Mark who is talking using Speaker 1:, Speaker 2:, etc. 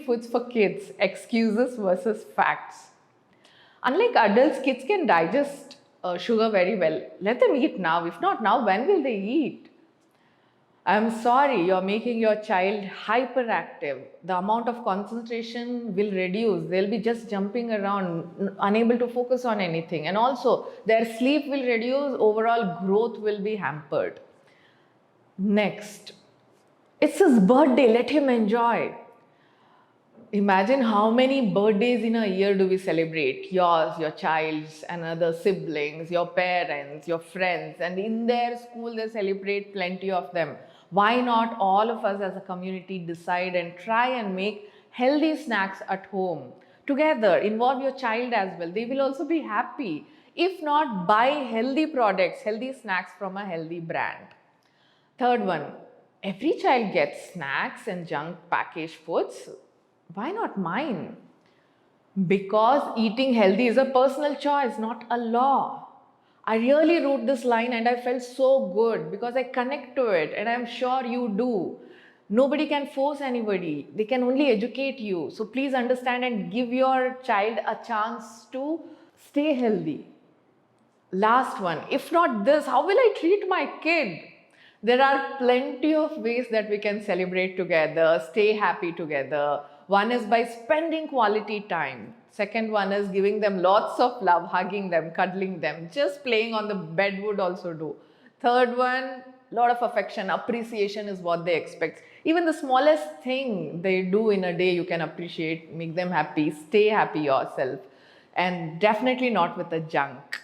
Speaker 1: Foods for kids, excuses versus facts. Unlike adults, kids can digest sugar very well. Let them eat now. If not now, when will they eat? I'm sorry, you're making your child hyperactive. The amount of concentration will reduce. They'll be just jumping around, unable to focus on anything. And also, their sleep will reduce, overall growth will be hampered. Next, it's his birthday, let him enjoy. Imagine how many birthdays in a year do we celebrate? Yours, your child's, and other siblings, your parents, your friends, and in their school they celebrate plenty of them. Why not all of us as a community decide and try and make healthy snacks at home? Together, involve your child as well. They will also be happy. If not, buy healthy products, healthy snacks from a healthy brand. Third one, every child gets snacks and junk packaged foods. Why not mine? Because eating healthy is a personal choice, not a law. I really wrote this line and I felt so good because I connect to it, and I'm sure you do. Nobody can force anybody, they can only educate you. So please understand and give your child a chance to stay healthy. Last one, if not this, how will I treat my kid? There are plenty of ways that we can celebrate together, stay happy together. One is by spending quality time. Second one is giving them lots of love, hugging them, cuddling them. Just playing on the bed would also do. Third one, lot of affection, appreciation is what they expect. Even the smallest thing they do in a day, you can appreciate, make them happy, stay happy yourself. And definitely not with the junk.